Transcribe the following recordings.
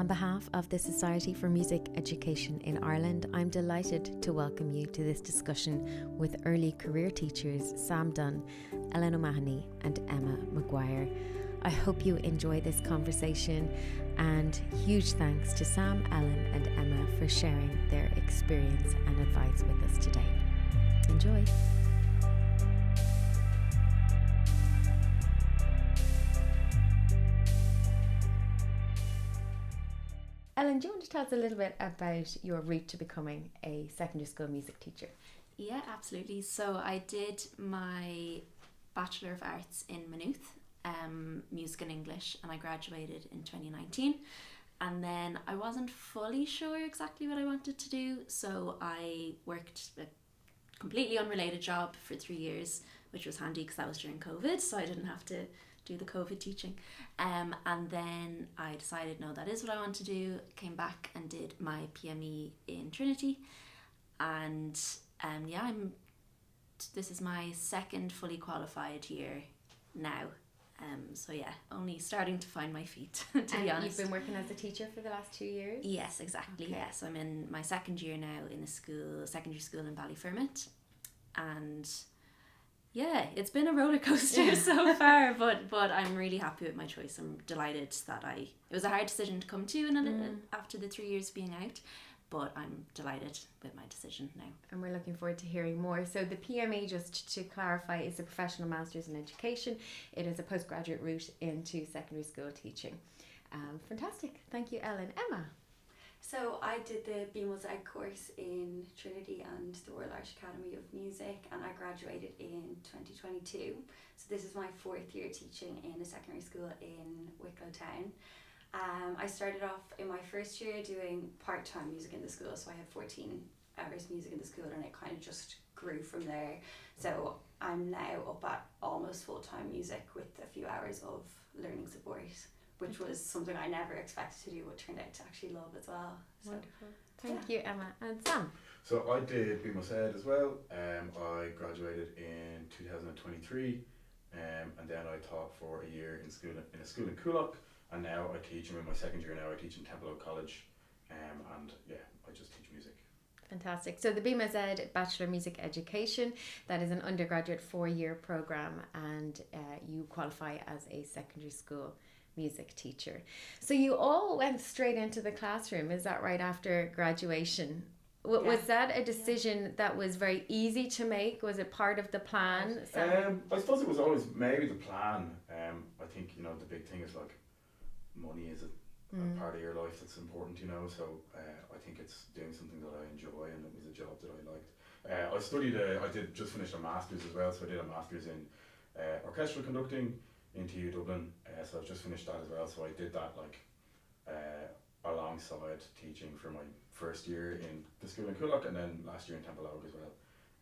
On behalf of the Society for Music Education in Ireland, I'm delighted to welcome you to this discussion with early career teachers Sam Dunn, Ellen O'Mahony and Emma Maguire. I hope you enjoy this conversation, and huge thanks to Sam, Ellen and Emma for sharing their experience and advice with us today. Enjoy. Ellen, do you want to tell us a little bit about your route to becoming a secondary school music teacher? Yeah, absolutely. So I did my Bachelor of Arts in Maynooth, music and English, and I graduated in 2019. And then I wasn't fully sure exactly what I wanted to do, so I worked a completely unrelated job for 3 years, which was handy because that was during COVID, so I didn't have to do the COVID teaching. And then I decided, no, that is what I want to do. Came back and did my PME in Trinity. And this is my second fully qualified year now. So yeah, only starting to find my feet, to be honest. You've been working as a teacher for the last 2 years? Yes, exactly. Okay. Yes, I'm in my second year now in a secondary school in Ballyfermot. And yeah, it's been a roller coaster so far, but I'm really happy with my choice. I'm delighted that it was a hard decision to come to after the 3 years being out, but I'm delighted with my decision now. And we're looking forward to hearing more. So the PME, just to clarify, is a professional master's in education. It is a postgraduate route into secondary school teaching. Fantastic. Thank you, Ellen. Emma? So I did the BMOS Ed course in Trinity and the Royal Irish Academy of Music, and I graduated in 2022. So this is my 4th year teaching in a secondary school in Wicklow Town. I started off in my first year doing part-time music in the school, so I had 14 hours music in the school, and it kind of just grew from there. So I'm now up at almost full-time music with a few hours of learning support, which was something I never expected to do, but turned out to actually love as well. So, wonderful. Thank you, Emma. And Sam? So I did BMOS Ed as well. I graduated in 2023, and then I taught for a year in a school in Coolock, and now I teach. I'm in my second year now. I teach in Temple College, and yeah, I just teach music. Fantastic. So the BMOS Ed Bachelor Music Education, that is an undergraduate 4-year program, and you qualify as a secondary school music teacher. So you all went straight into the classroom, is that right, after graduation? Was that a decision that was very easy to make? Was it part of the plan? I suppose it was always maybe the plan. I think, the big thing is like money is a part of your life that's important, so I think it's doing something that I enjoy, and it was a job that I liked. I did just finish a master's as well, so I did a master's in orchestral conducting in TU Dublin, so I've just finished that as well. So I did that alongside teaching for my first year in the school in Coolock, and then last year in Temple as well,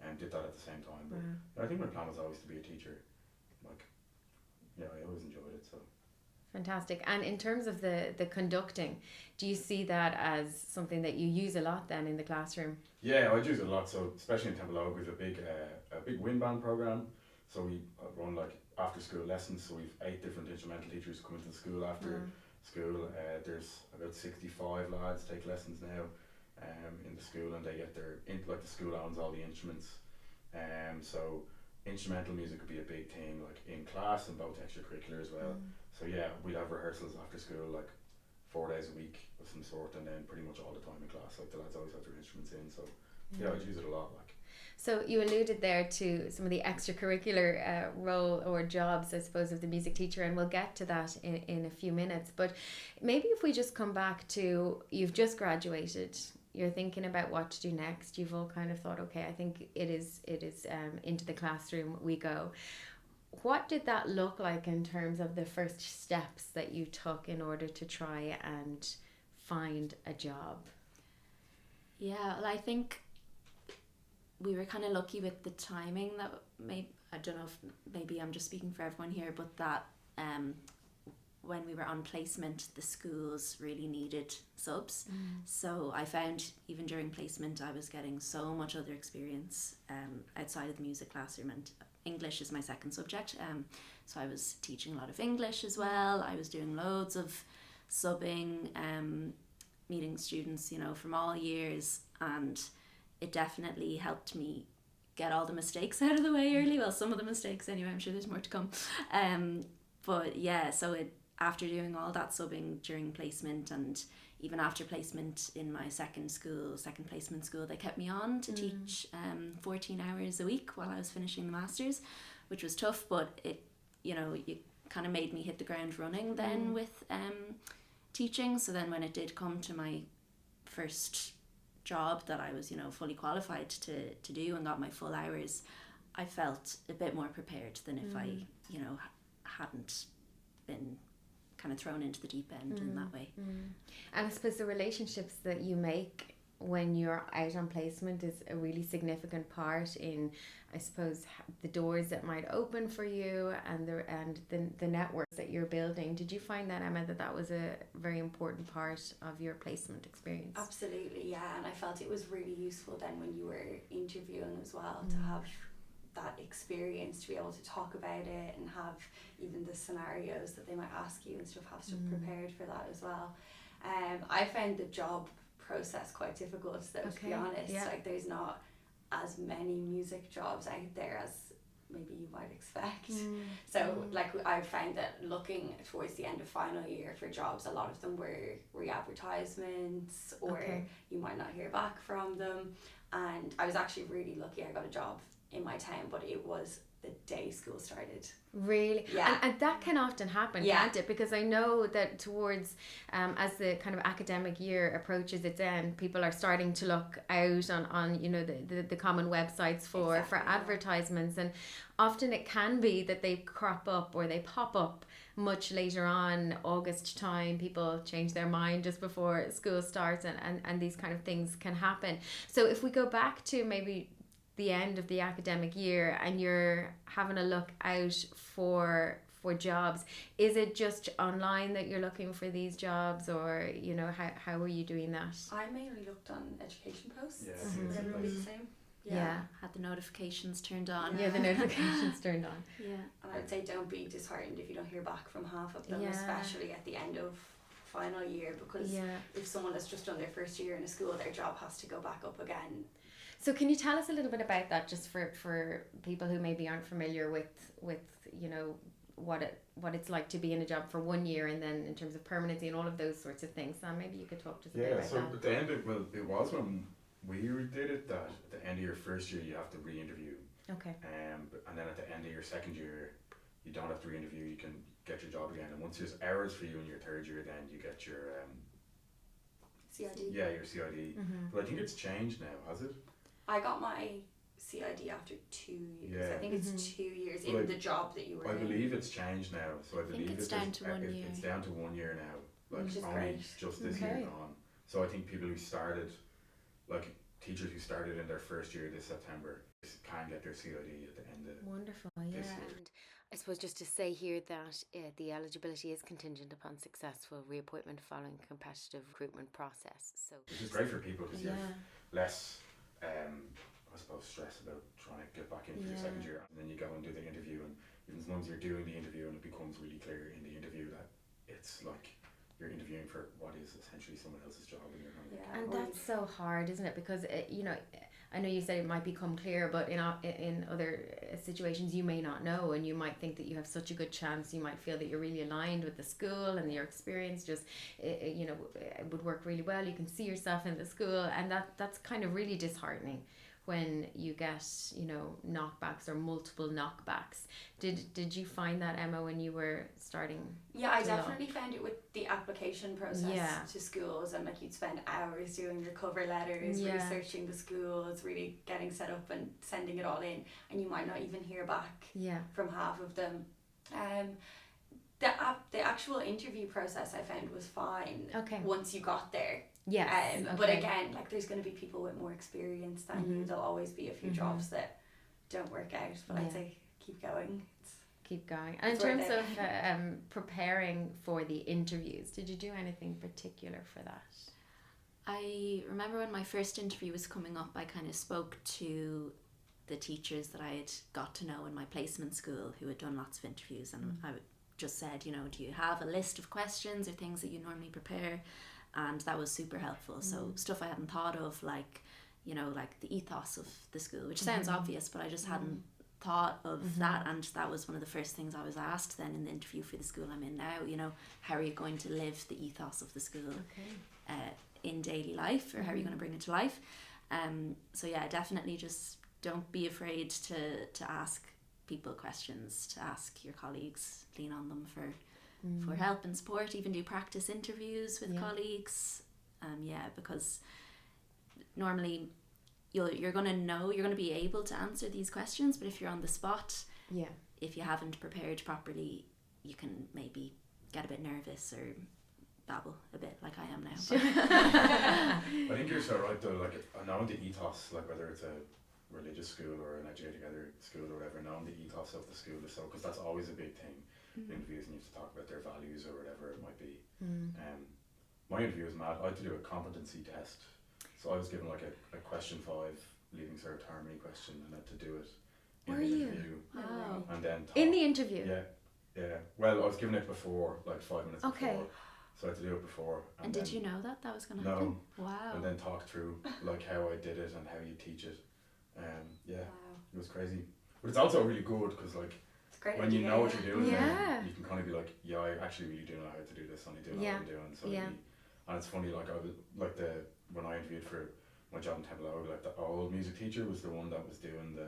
and did that at the same time. But I think my plan was always to be a teacher. I always enjoyed it. So fantastic. And in terms of the conducting, do you see that as something that you use a lot then in the classroom? Yeah, I use it a lot. So especially in Temple, we have a big wind band program. So we run after school lessons. So we've 8 different instrumental teachers come into the school after school. There's about 65 lads take lessons now in the school, and they get the school owns all the instruments. So instrumental music would be a big thing in class and both extracurricular as well. So yeah, we'd have rehearsals after school 4 days a week of some sort, and then pretty much all the time in class. The lads always have their instruments in, so yeah, I'd use it a lot. So you alluded there to some of the extracurricular role or jobs, I suppose, of the music teacher, and we'll get to that in a few minutes. But maybe if we just come back to, you've just graduated, you're thinking about what to do next. You've all kind of thought, okay, I think it is into the classroom we go. What did that look like in terms of the first steps that you took in order to try and find a job? Yeah, well, I think we were kind of lucky with the timing that I don't know if maybe I'm just speaking for everyone here, but that when we were on placement, the schools really needed subs. So I found even during placement, I was getting so much other experience outside of the music classroom, and English is my second subject. So I was teaching a lot of English as well. I was doing loads of subbing, meeting students, you know, from all years, and it definitely helped me get all the mistakes out of the way early. Well, some of the mistakes anyway, I'm sure there's more to come. But yeah, so after doing all that subbing during placement, and even after placement in my second placement school, they kept me on to teach 14 hours a week while I was finishing the masters, which was tough, but it, you know, it kind of made me hit the ground running then with teaching. So then when it did come to my first job that I was, you know, fully qualified to do and got my full hours, I felt a bit more prepared than if I, you know, hadn't been kind of thrown into the deep end in that way. And I suppose the relationships that you make when you're out on placement is a really significant part in, I suppose, the doors that might open for you and the networks that you're building. Did you find that, Emma, that was a very important part of your placement experience? Absolutely, yeah, and I felt it was really useful then when you were interviewing as well to have that experience, to be able to talk about it and have even the scenarios that they might ask you and stuff, have stuff prepared for that as well. I found the job process quite difficult though, to be honest. Like, there's not as many music jobs out there as maybe you might expect. So like, I found that looking towards the end of final year for jobs, a lot of them were re-advertisements, or you might not hear back from them. And I was actually really lucky, I got a job in my town, but it was the day school started. Really? Yeah. And that can often happen, can't it? Because I know that towards, as the kind of academic year approaches its end, people are starting to look out on you know, the common websites for advertisements, and often it can be that they crop up or they pop up much later on, August time. People change their mind just before school starts, and these kind of things can happen. So if we go back to maybe the end of the academic year and you're having a look out for jobs, is it just online that you're looking for these jobs, or, you know, how are you doing that? I mainly looked on education posts. Yeah, Is everybody the same? Had the notifications turned on. The notifications turned on. And I'd say don't be disheartened if you don't hear back from half of them, especially at the end of final year, because if someone has just done their first year in a school, their job has to go back up again. So can you tell us a little bit about that, just for people who maybe aren't familiar with you know, what it's like to be in a job for 1 year, and then in terms of permanency and all of those sorts of things. Sam, maybe you could talk to us a bit about that. At the end of, it was when we did it, that at the end of your first year you have to re-interview. Okay. And then at the end of your second year you don't have to re-interview, you can get your job again, and once there's hours for you in your third year, then you get your CID. Yeah, your CID. But I think it's changed now, has it? I got my CID after 2 years. Yeah. I think it's 2 years in the job that you were in. I believe it's changed now, so I believe it's down to 1 year. It's down to 1 year now, like Which is only great. just this year gone. So I think people who started, like teachers who started in their first year this September, can get their CID at the end of Wonderful, this yeah. year. And I suppose just to say here that the eligibility is contingent upon successful reappointment following competitive recruitment process. So which is great for people because you're less, I suppose, stress about trying to get back into your second year, and then you go and do the interview, and even sometimes you're doing the interview and it becomes really clear in the interview that it's like you're interviewing for what is essentially someone else's job, and you're kind of and that's so hard, isn't it? Because you know, I know you said it might become clear, but in other situations you may not know, and you might think that you have such a good chance. You might feel that you're really aligned with the school and your experience just you know, it would work really well. You can see yourself in the school, and that's kind of really disheartening when you get, you know, knockbacks or multiple knockbacks. Did you find that, Emma, when you were starting? Yeah, I definitely found it with the application process to schools, and like you'd spend hours doing your cover letters, researching the schools, really getting set up and sending it all in, and you might not even hear back from half of them. The actual interview process I found was fine once you got there. Yes. But again, like, there's going to be people with more experience than you. There'll always be a few jobs that don't work out, but I'd say keep going. Keep going. And in terms of preparing for the interviews, did you do anything particular for that? I remember when my first interview was coming up, I kind of spoke to the teachers that I had got to know in my placement school who had done lots of interviews, and I just said, you know, do you have a list of questions or things that you normally prepare? And that was super helpful. So stuff I hadn't thought of, like, you know, like the ethos of the school, which sounds obvious, but I just hadn't thought of that. And that was one of the first things I was asked then in the interview for the school I'm in now, you know, how are you going to live the ethos of the school in daily life, or how are you going to bring it to life? So yeah, definitely just don't be afraid to ask people questions, to ask your colleagues, lean on them for help and support, even do practice interviews with colleagues, because normally you're going to be able to answer these questions, but if you're on the spot, if you haven't prepared properly, you can maybe get a bit nervous or babble a bit like I am now. I think you're so right though, like knowing the ethos, like whether it's a religious school or an educate together school or whatever, knowing the ethos of the school is so, because that's always a big thing in interviews, and you have to talk about their values or whatever it might be. My interview was mad. I had to do a competency test, so I was given like a question 5 leaving cert harmony question, and I had to do it in the interview. Wow. And then In the interview? Yeah. Well, I was given it before, like 5 minutes before, so I had to do it before. And did you know that was going to happen? No. Wow. And then talk through like how I did it and how you teach it. It was crazy, but it's also really good because like when you know what you're doing, then you can kind of be like, I actually really do know how to do this, and I do know what I'm doing. So and it's funny, like I was like when I interviewed for my job in Temple, like the old music teacher was the one that was doing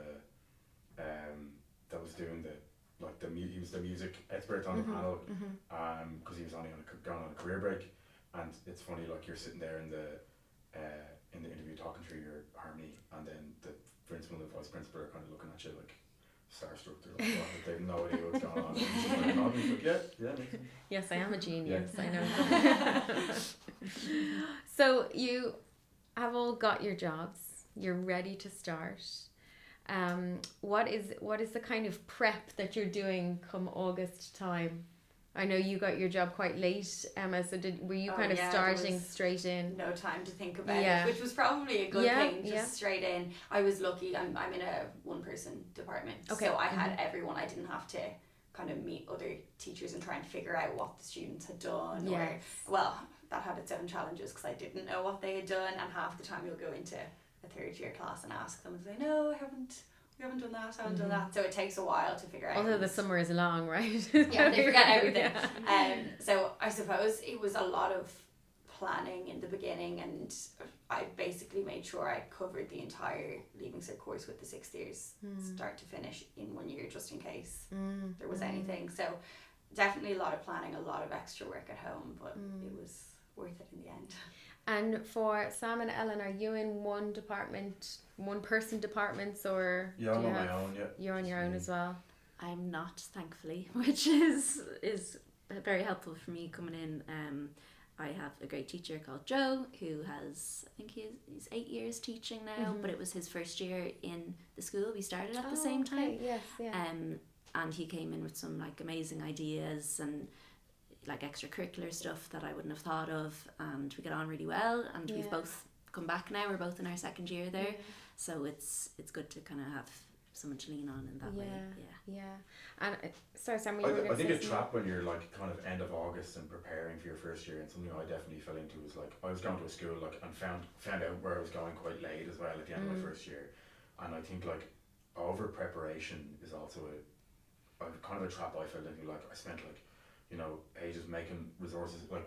he was the music expert on the panel, because he was only gone on a career break. And it's funny, like you're sitting there in the interview talking through your harmony, and then the principal and the vice principal are kind of looking at you like starstruck. They're like, they have no idea what's going on. And he's just like nodding. He's like, yeah. Yes, I am a genius. I know. So you have all got your jobs. You're ready to start. What is the kind of prep that you're doing come August time? I know you got your job quite late, Emma, so were you kind of starting straight in? No time to think about it, which was probably a good thing, just straight in. I was lucky, I'm in a one-person department, so I had everyone. I didn't have to kind of meet other teachers and try and figure out what the students had done. That had its own challenges because I didn't know what they had done, and half the time you'll go into a third year class and ask them and say, no, we haven't done that, so it takes a while to figure out. Although the summer is long, right? Yeah, they forget everything. So I suppose it was a lot of planning in the beginning, and I basically made sure I covered the entire Leaving Cert course with the 6 years, start to finish, in 1 year, just in case there was anything. So definitely a lot of planning, a lot of extra work at home, but it was worth it in the end. And for Sam and Ellen, are you in one person departments, or I'm on my own? You're on your own as well? I'm not, thankfully, which is very helpful for me coming in. I have a great teacher called Joe, who has, I think he's 8 years teaching now, but it was his first year in the school. We started at the same time. Yes, yeah. And he came in with some like amazing ideas and like extracurricular stuff that I wouldn't have thought of, and we get on really well, and we've both come back now. We're both in our second year there, so it's good to kind of have someone to lean on in that way. And sorry, Sam, I think a trap when you're like kind of end of August and preparing for your first year, and something I definitely fell into was like I was going to a school like and found out where I was going quite late as well at the end of my first year, and I think like over preparation is also a kind of a trap I fell into. Like I spent like ages making resources, like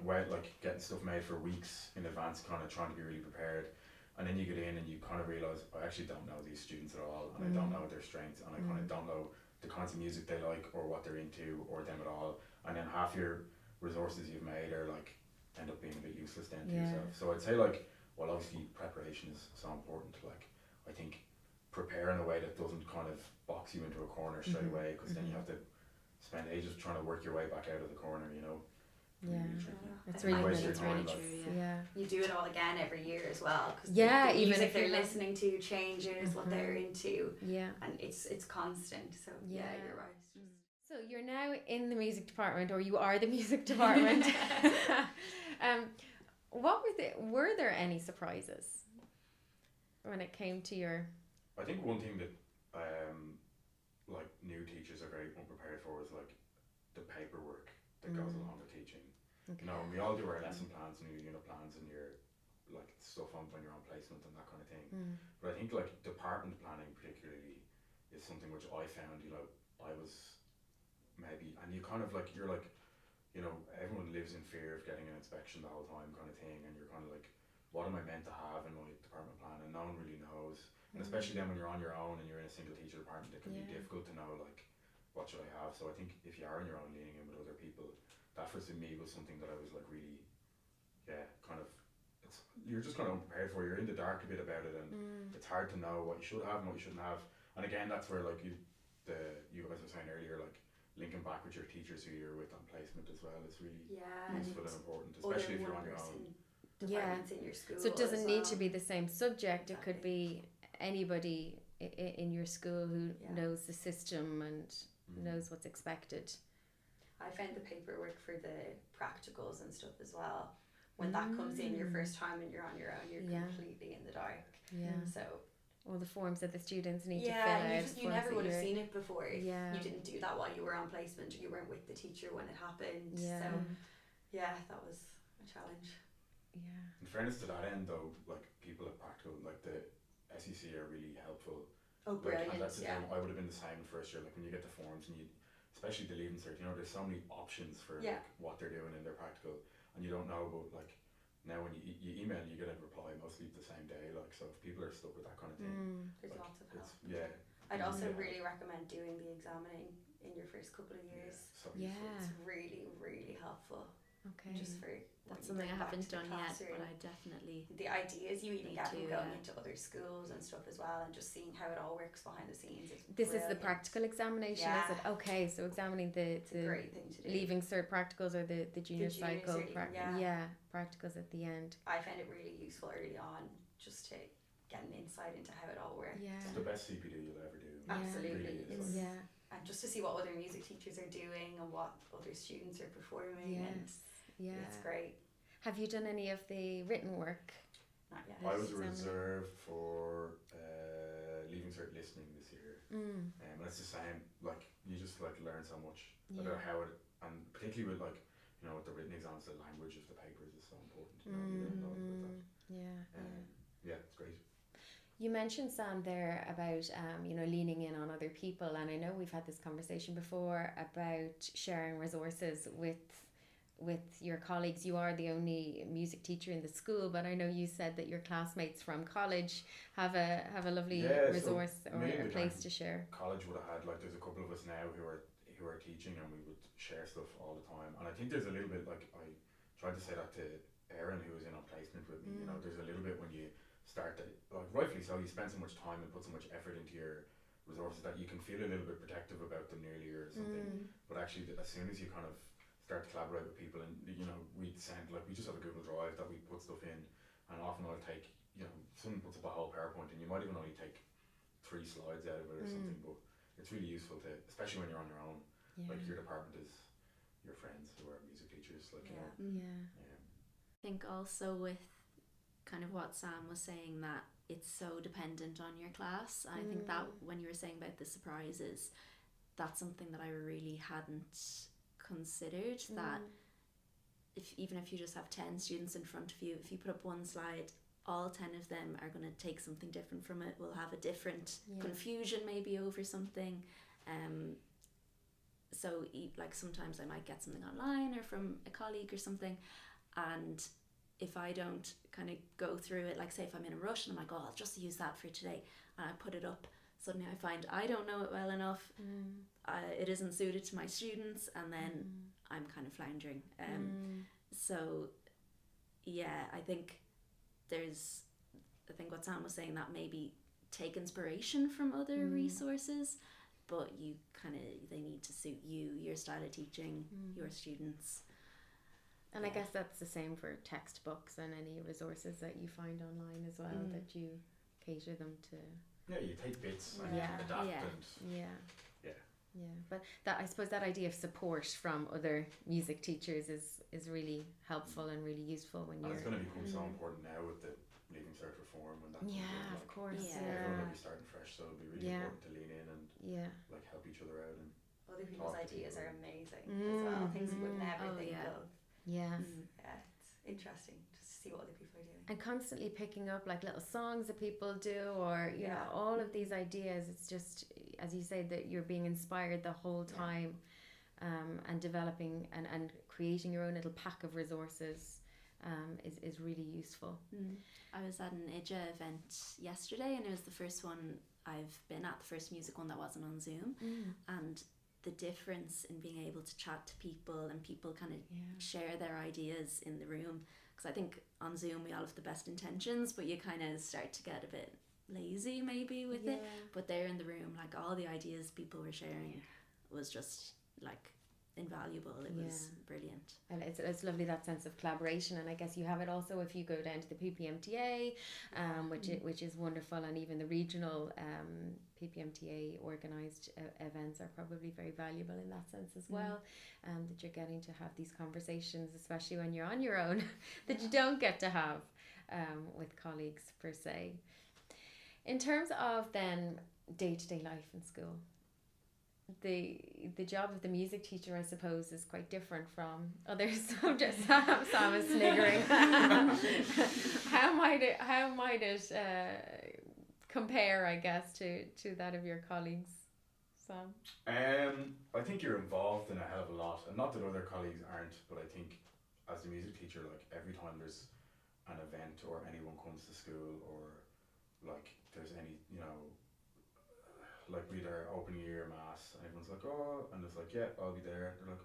getting stuff made for weeks in advance, kind of trying to be really prepared, and then you get in and you kind of realise I actually don't know these students at all, and I don't know their strengths, and I kind of don't know the kinds of music they like or what they're into or them at all, and then half your resources you've made are like end up being a bit useless then to yourself. So I'd say like, well, obviously preparation is so important. Like I think prepare in a way that doesn't kind of box you into a corner straight away, because then you have to spend ages trying to work your way back out of the corner, It's really good. It's really true. You do it all again every year as well, because even if they're listening to changes, what they're into, and it's constant. So you're right. So you're now in the music department, or you are the music department. Were there any surprises when it came to your? I think one thing that like new teachers are very unprepared for is like the paperwork that goes along with teaching. Okay. You know, we all do our lesson plans and your unit plans and your like stuff on when you're on placement and that kind of thing. But I think like department planning particularly is something which I found, you know, I was maybe, and you kind of like, you're like, you know, everyone lives in fear of getting an inspection the whole time kind of thing, and you're kind of like, what am I meant to have in my department plan? And no one really knows. And especially then when you're on your own and you're in a single teacher department, it can be difficult to know like, what should I have? So I think if you are on your own leaning in with other people, that for me was something that I was like really, kind of, you're just kind of unprepared for. You're in the dark a bit about it, and it's hard to know what you should have and what you shouldn't have. And again, that's where like you guys were saying earlier, like linking back with your teachers who you're with on placement as well is really useful and important, especially if you're on your own. Departments in your school. So it doesn't need to be the same subject. It could be anybody in your school who knows the system and knows what's expected. I found the paperwork for the practicals and stuff as well. When that comes in your first time and you're on your own, you're completely in the dark. So all the forms that the students need to fill out. You never would have seen it before if Yeah. you didn't do that while you were on placement or you weren't with the teacher when it happened. Yeah. So that was a challenge. Yeah. In fairness to that end though, like people at practical, like the SEC are really helpful. Oh, Like, brilliant. and that's the thing, I would have been the same first year, like when you get the forms and you, especially the leaving cert, you know, there's so many options for like what they're doing in their practical, and you don't know, but like now when you email, you get a reply mostly the same day, like, so if people are stuck with that kind of thing, There's like, lots of help. it's, I'd also really recommend doing the examining in your first couple of years. so Yeah. It's really, really helpful. Okay. Just for That's something I haven't done yet, but I definitely. The ideas you even need get from to, going into other schools and stuff as well, and just seeing how it all works behind the scenes. This is the practical examination, is it? Okay, so examining the great thing to do. leaving cert practicals or the junior cycle cert, practicals at the end. I found it really useful early on just to get an insight into how it all works. Yeah. It's the best CPD you'll ever do. Absolutely. It really is, like. And just to see what other music teachers are doing and what other students are performing. It's great. Have you done any of the written work? Not yet. I was reserved for leaving cert listening this year, and it's the same. Like you just like learn so much about how it, and particularly with like, you know, with the written exams, the language of the papers is so important. You know, you learn a lot about that. It's great. You mentioned, Sam, there about leaning in on other people, and I know we've had this conversation before about sharing resources with your colleagues. You are the only music teacher in the school, but I know you said that your classmates from college have a lovely resource or a place to share. College would have had, like, there's a couple of us now who are teaching, and we would share stuff all the time. And I think there's a little bit, like, I tried to say that to Erin, who was in on placement with me. You know, there's a little bit when you start to, like, rightfully so, you spend so much time and put so much effort into your resources that you can feel a little bit protective about them nearly or something. But actually, as soon as you kind of start to collaborate with people, and you know, we just have a Google Drive that we put stuff in, and often I'll take, you know, someone puts up a whole PowerPoint and you might even only take 3 slides out of it or something, but it's really useful to, especially when you're on your own. Like, your department is your friends who are music teachers, like, you know. I think also with kind of what Sam was saying, that it's so dependent on your class. I think that when you were saying about the surprises, that's something that I really hadn't considered, that even if you just have 10 students in front of you, if you put up one slide, all 10 of them are going to take something different from it, will have a different confusion maybe over something. So like sometimes I might get something online or from a colleague or something, and if I don't kind of go through it, like say if I'm in a rush and I'm like, oh, I'll just use that for today, and I put it up, suddenly I find I don't know it well enough, it isn't suited to my students, and then I'm kind of floundering. So yeah, I think what Sam was saying, that maybe take inspiration from other resources, but they need to suit you, your style of teaching, your students. And I guess that's the same for textbooks and any resources that you find online as well, that you cater them to. Yeah, you take bits and adapt and but that, I suppose that idea of support from other music teachers is really helpful and really useful when you're. And it's going to become so important now with the leaving cert reform and that. Comes in, like, of course. everyone will be starting fresh, so it'll be really important to lean in and like help each other out. And other people's Talk to ideas people. are amazing as well. Things you would never Oh, think yeah. of. Yes. Yeah, it's interesting just to see what other people are doing. And constantly picking up like little songs that people do, or you know, Yeah. all of these ideas. It's just, as you say, that you're being inspired the whole time, and developing and creating your own little pack of resources is really useful. I was at an IJA event yesterday, and it was the first one I've been at, the first music one that wasn't on Zoom, and the difference in being able to chat to people and people kind of share their ideas in the room, because I think on Zoom we all have the best intentions, but you kind of start to get a bit lazy maybe with it, but there in the room, like all the ideas people were sharing was just like invaluable. It was brilliant. And it's lovely, that sense of collaboration, and I guess you have it also if you go down to the PPMTA, which is wonderful, and even the regional PPMTA organised events are probably very valuable in that sense as well, that you're getting to have these conversations, especially when you're on your own, that you don't get to have with colleagues per se. In terms of then day-to-day life in school, the job of the music teacher, I suppose, is quite different from other subjects. Sam is sniggering. How might it compare, I guess, to that of your colleagues, Sam? I think you're involved in a hell of a lot, and not that other colleagues aren't, but I think as a music teacher, like every time there's an event or anyone comes to school, or like there's any, you know, like we had our opening year mass, and everyone's like, oh, and it's like, yeah, I'll be there. They're like,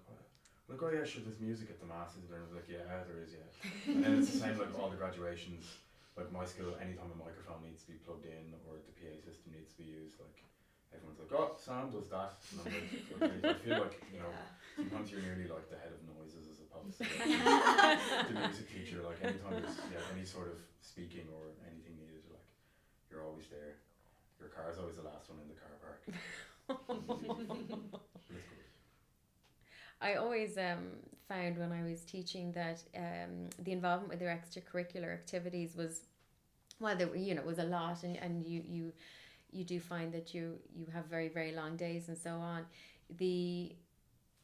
oh yeah, sure, there's music at the mass, is there? And I was like, yeah, there is, yeah. And then it's the same like all the graduations. Like my school, anytime a microphone needs to be plugged in or the PA system needs to be used, like everyone's like, oh, Sam does that. And I'm like, okay, I feel like, you know, sometimes you're nearly like the head of noises as opposed to like, the music teacher. Like anytime there's any sort of speaking or anything needed, like you're always there. Your car's always the last one in the car park. But it's good. I always found when I was teaching that the involvement with their extracurricular activities was, well, there, you know, it was a lot, and you do find that you have very, very long days and so on. The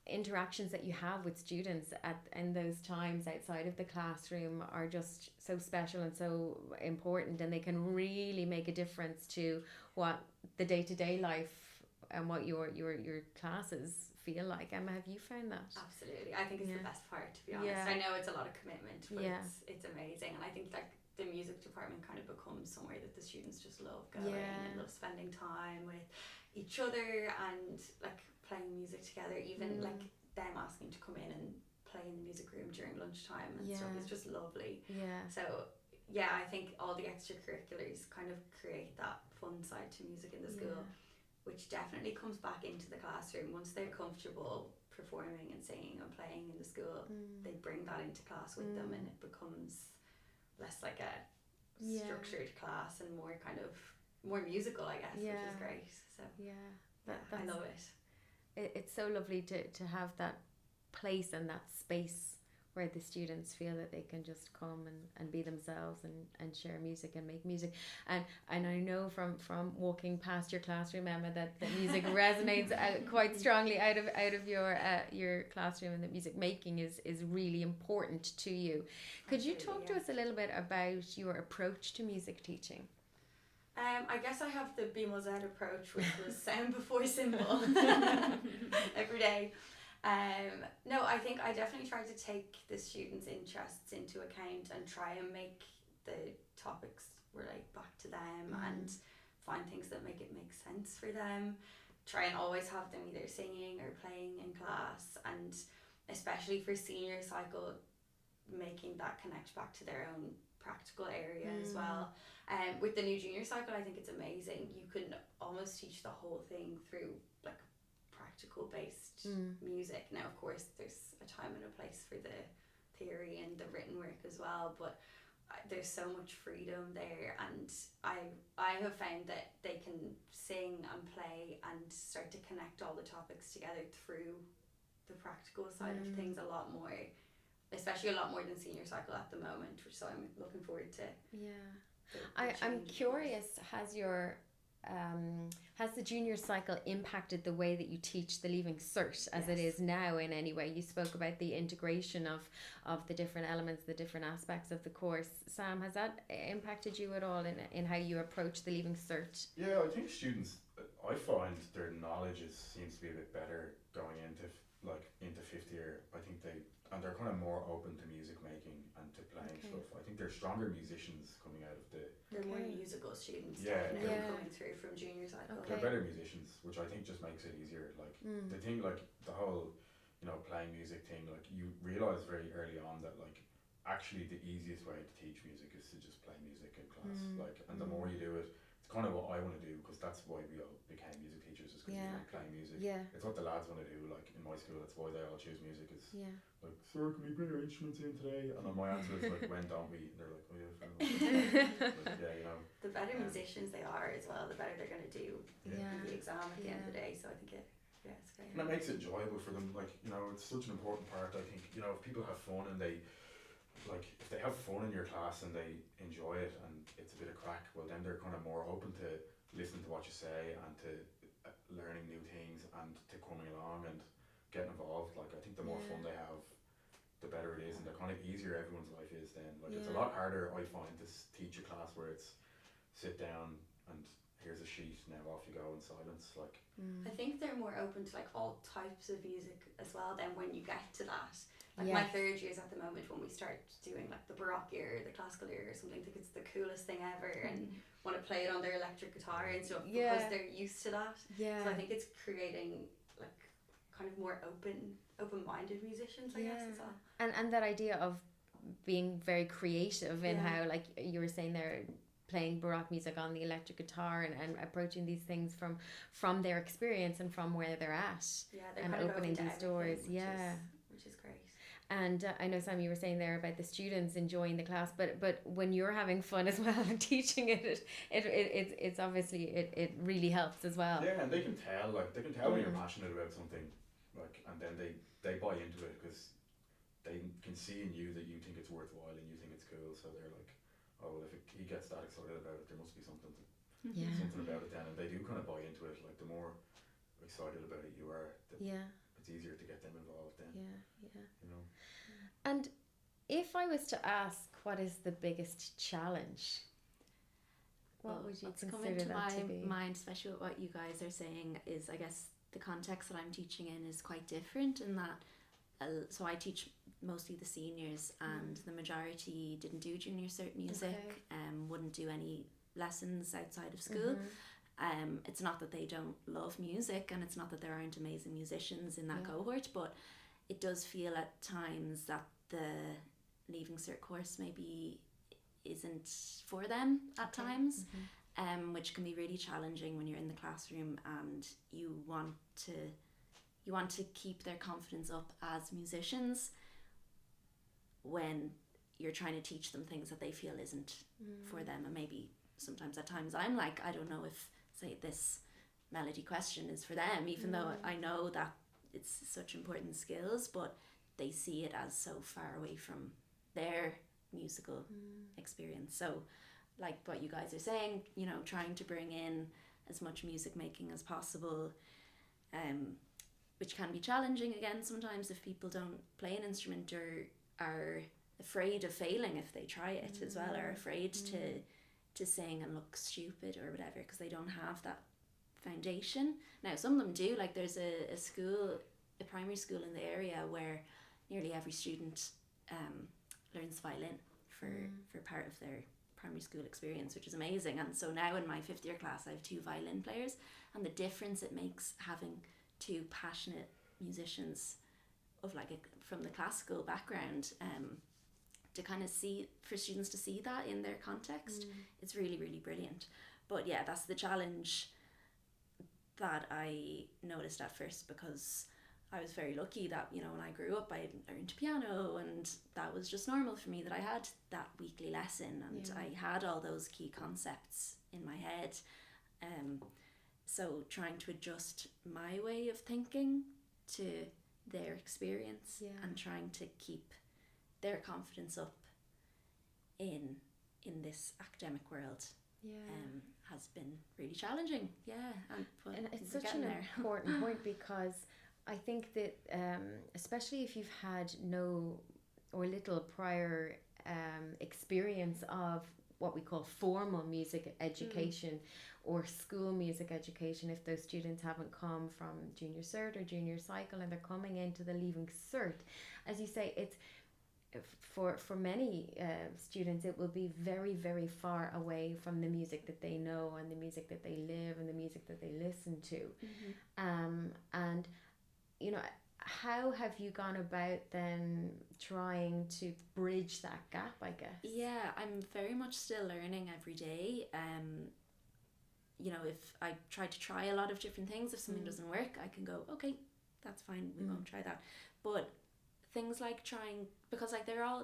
interactions that you have with students in those times outside of the classroom are just so special and so important, and they can really make a difference to what the day-to-day life and what your classes feel like. Emma, have you found that? Absolutely. I think it's the best part, to be honest. I know it's a lot of commitment, but it's amazing, and I think like the music department kind of becomes somewhere that the students just love going and love spending time with each other and like playing music together, even like them asking to come in and play in the music room during lunchtime and stuff is just lovely. So I think all the extracurriculars kind of create that fun side to music in the school, which definitely comes back into the classroom once they're comfortable performing and singing and playing in the school. They bring that into class with them, and it becomes less like a structured class and more kind of more musical, I guess, which is great. So I love it. It's so lovely to have that place and that space where the students feel that they can just come and be themselves and share music and make music. And I know from walking past your classroom, Emma, that the music resonates quite strongly out of your classroom, and that music making is really important to you. Could you talk to us a little bit about your approach to music teaching? I guess I have the B more Z approach, which was sound before symbol every day. No, I think I definitely try to take the students' interests into account and try and make the topics relate back to them and find things that make sense for them. Try and always have them either singing or playing in class, and especially for senior cycle, making that connect back to their own practical area as well. With the new junior cycle, I think it's amazing. You can almost teach the whole thing through like practical based music. Now, of course, there's a time and a place for the theory and the written work as well, but there's so much freedom there, and I have found that they can sing and play and start to connect all the topics together through the practical side of things a lot more, especially a lot more than senior cycle at the moment, which so I'm looking forward to. I'm curious, has your has the junior cycle impacted the way that you teach the Leaving Cert as it is now in any way? You spoke about the integration of the different elements, the different aspects of the course. Sam, has that impacted you at all in how you approach the Leaving Cert? Yeah, I think students, I find their knowledge seems to be a bit better going into fifth year. I think they're kind of more open to music making and to playing stuff. I think they're stronger musicians coming out of they're more musical students coming through from junior cycle. They're better musicians, which I think just makes it easier. Like the thing, like the whole, playing music thing, like you realise very early on that like actually the easiest way to teach music is to just play music in class. And the more you do it, it's kind of what I want to do, because that's why we all became music teachers, is because we like playing music. It's what the lads want to do. Like in my school, that's why they all choose music. Is like, sir, can we bring our instruments in today? And my answer is like, when don't we? And they're like, oh yeah, The better musicians they are as well, the better they're going to do the exam at the end of the day. So I think it's great. And it makes it enjoyable for them. Like, it's such an important part. I think, if people have fun and if they have fun in your class and they enjoy it and it's a bit of crack, well then they're kind of more open to listening to what you say and to learning new things and to coming along and getting involved. Like, I think the more fun they have, the better it is, and the kind of easier everyone's life is then. Like, it's a lot harder, I find, to teach a class where it's sit down and here's a sheet, now off you go in silence. Like, I think they're more open to like all types of music as well then when you get to that. Like my third years at the moment, when we start doing like the Baroque ear or the classical ear or something, I think it's the coolest thing ever and want to play it on their electric guitar and stuff because they're used to that. So I think it's creating like kind of more open-minded musicians, I guess, as well. And that idea of being very creative in how, like you were saying there, playing Baroque music on the electric guitar and approaching these things from their experience and from where they're at, and opening these doors, which is great. And I know, Sam, you were saying there about the students enjoying the class, but when you're having fun as well and teaching it's obviously it really helps as well. Yeah, and they can tell when you're passionate about something, like, and then they buy into it because they can see in you that you think it's worthwhile and you think it's cool. So they're like, oh, well, if he gets that excited about it, there must be something about it then, and they do kind of buy into it. Like, the more excited about it you are, it's easier to get them involved then. And if I was to ask, what is the biggest challenge? What would you consider that to be? My mind, especially with what you guys are saying, is I guess the context that I'm teaching in is quite different in that. So I teach mostly the seniors, and the majority didn't do junior cert music, wouldn't do any lessons outside of school. It's not that they don't love music, and it's not that there aren't amazing musicians in that cohort, but it does feel at times that the Leaving Cert course maybe isn't for them at times, which can be really challenging when you're in the classroom and you want to keep their confidence up as musicians when you're trying to teach them things that they feel isn't for them. And maybe sometimes at times I'm like, I don't know if, say, this melody question is for them, even though I know that it's such important skills, but they see it as so far away from their musical experience. So like what you guys are saying, trying to bring in as much music making as possible, which can be challenging again sometimes if people don't play an instrument or are afraid of failing if they try it as well, or afraid to sing and look stupid or whatever because they don't have that foundation. Now some of them do, like there's a primary school in the area where nearly every student learns violin for part of their primary school experience, which is amazing. And so now in my 5th year class I have 2 violin players, and the difference it makes having 2 passionate musicians of from the classical background to kind of see, for students to see that in their context, it's really, really brilliant. But yeah, that's the challenge that I noticed at first, because I was very lucky that, when I grew up I learned piano, and that was just normal for me that I had that weekly lesson, and I had all those key concepts in my head. So trying to adjust my way of thinking to their experience and trying to keep their confidence up in this academic world has been really challenging. Yeah, and it's we're such an getting there. important point, because I think that especially if you've had no or little prior experience of what we call formal music education or school music education, if those students haven't come from junior cert or junior cycle and they're coming into the leaving cert, as you say, it's for many students, it will be very, very far away from the music that they know and the music that they live and the music that they listen to. And you know, how have you gone about then trying to bridge that gap, I guess? Yeah, I'm very much still learning every day. You know, if I try a lot of different things, if something doesn't work, I can go, okay, that's fine, we won't try that. But things like trying, because like they're all